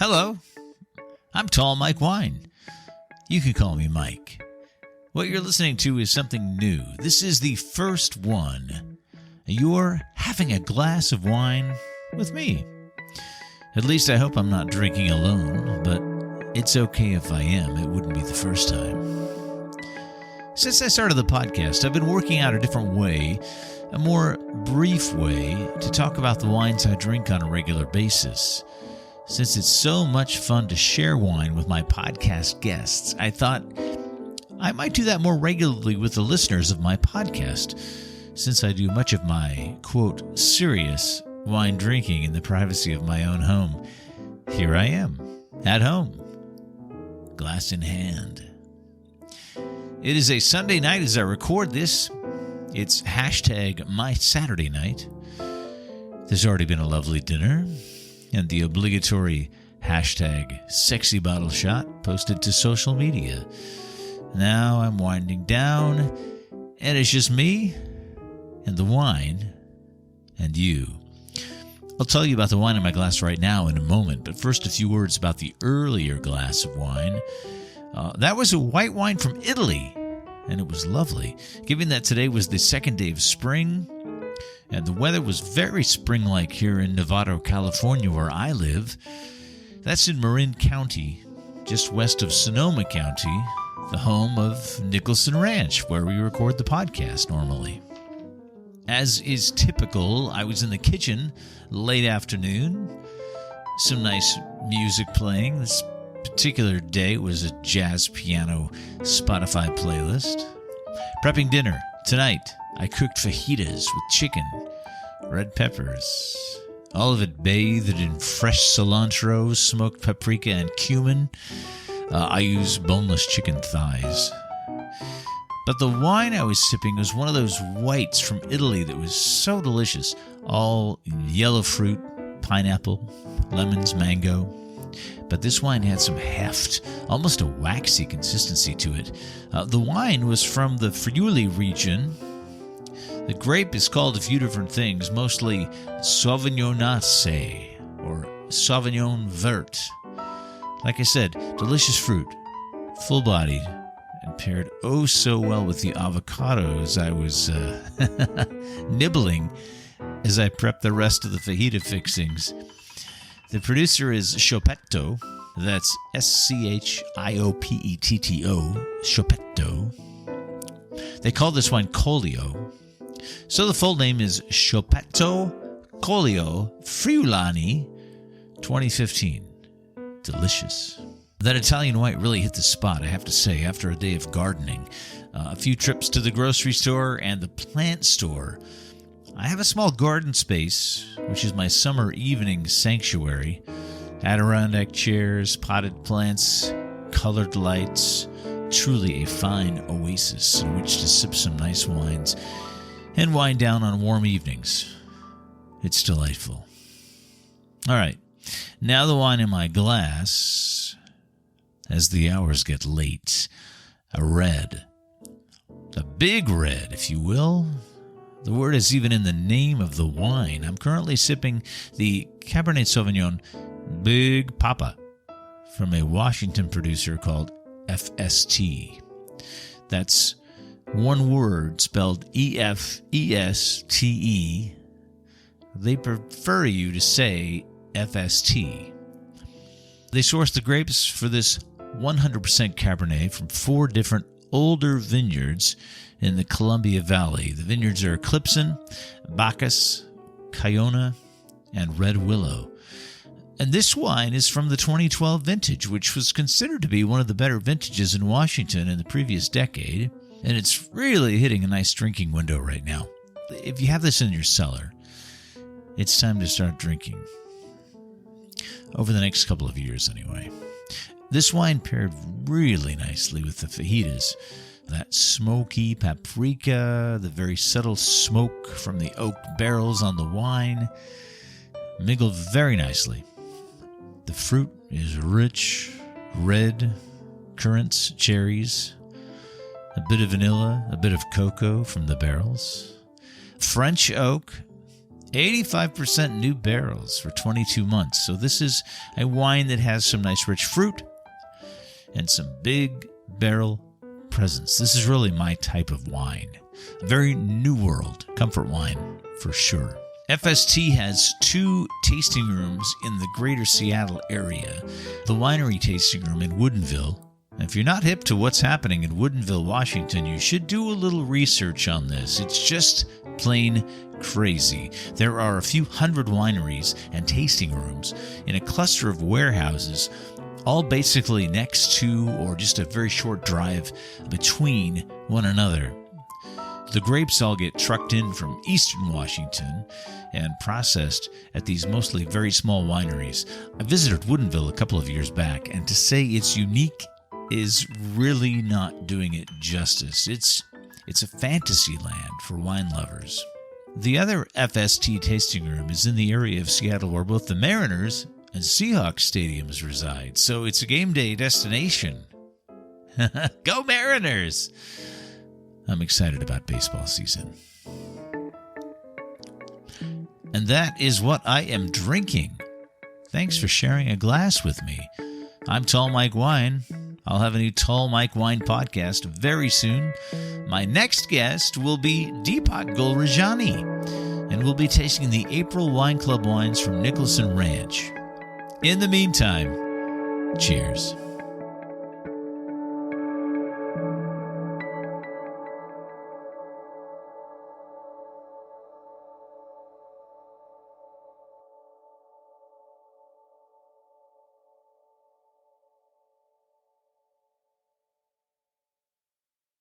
Hello, I'm Tall Mike Wine. You can call me Mike. What you're listening to is something new. This is the first one. You're having a glass of wine with me. At least I hope I'm not drinking alone, but it's okay if I am. It wouldn't be the first time. Since I started the podcast, I've been working out a different way, a more brief way, to talk about the wines I drink on a regular basis. Since it's so much fun to share wine with my podcast guests, I thought I might do that more regularly with the listeners of my podcast, since I do much of my, quote, serious wine drinking in the privacy of my own home. Here I am, at home, glass in hand. It is a Sunday night as I record this. It's hashtag my Saturday night. There's already been a lovely dinner and the obligatory hashtag sexy bottle shot posted to social media. Now I'm winding down, and it's just me and the wine and you. I'll tell you about the wine in my glass right now in a moment, but first a few words about the earlier glass of wine. That was a white wine from Italy, and it was lovely, given that today was the second day of spring, and the weather was very spring-like here in Novato, California, where I live. That's in Marin County, just west of Sonoma County, the home of Nicholson Ranch, where we record the podcast normally. As is typical, I was in the kitchen late afternoon, some nice music playing. This particular day was a jazz piano Spotify playlist. Prepping dinner. Tonight, I cooked fajitas with chicken, red peppers, all of it bathed in fresh cilantro, smoked paprika, and cumin. I use boneless chicken thighs. But the wine I was sipping was one of those whites from Italy that was so delicious. All yellow fruit, pineapple, lemons, mango. But this wine had some heft, almost a waxy consistency to it. The wine was from the Friuli region. The grape is called a few different things, mostly Sauvignonace or Sauvignon Vert. Like I said, delicious fruit, full-bodied, and paired oh so well with the avocados I was nibbling as I prepped the rest of the fajita fixings. The producer is Schiopetto. That's Schiopetto. Schiopetto. They call this wine Collio. So the full name is Schiopetto Collio Friulani 2015. Delicious. That Italian white really hit the spot, I have to say, after a day of gardening. A few trips to the grocery store and the plant store. I have a small garden space, which is my summer evening sanctuary. Adirondack chairs, potted plants, colored lights. Truly a fine oasis in which to sip some nice wines and wind down on warm evenings. It's delightful. All right, now the wine in my glass. As the hours get late, a red. A big red, if you will. The word is even in the name of the wine. I'm currently sipping the Cabernet Sauvignon Big Papa from a Washington producer called Efeste. That's one word spelled E-F-E-S-T-E. They prefer you to say FST. They sourced the grapes for this 100% Cabernet from 4 different older vineyards in the Columbia Valley. The vineyards are Eclipson, Bacchus, Kiona, and Red Willow. And this wine is from the 2012 vintage, which was considered to be one of the better vintages in Washington in the previous decade. And it's really hitting a nice drinking window right now. If you have this in your cellar, it's time to start drinking. Over the next couple of years, anyway. This wine paired really nicely with the fajitas. That smoky paprika, the very subtle smoke from the oak barrels on the wine, mingled very nicely. The fruit is rich, red, currants, cherries, a bit of vanilla, a bit of cocoa from the barrels. French oak, 85% new barrels for 22 months. So this is a wine that has some nice rich fruit and some big barrel presence. This is really my type of wine. A very new world comfort wine for sure. FST has 2 tasting rooms in the greater Seattle area. The winery tasting room in Woodinville. If you're not hip to what's happening in Woodinville, Washington, you should do a little research on this. It's just plain crazy. There are a few hundred wineries and tasting rooms in a cluster of warehouses, all basically next to or just a very short drive between one another. The grapes all get trucked in from eastern Washington and processed at these mostly very small wineries. I visited Woodinville a couple of years back, and to say it's unique is really not doing it justice. It's a fantasy land for wine lovers. The other FST tasting room is in the area of Seattle where both the Mariners and Seahawks stadiums reside, so it's a game day destination. Go Mariners! I'm excited about baseball season. And that is what I am drinking. Thanks for sharing a glass with me. I'm Tall Mike Wine. I'll have a new Tall Mike Wine podcast very soon. My next guest will be Deepak Gulrajani, and we'll be tasting the April Wine Club wines from Nicholson Ranch. In the meantime, cheers.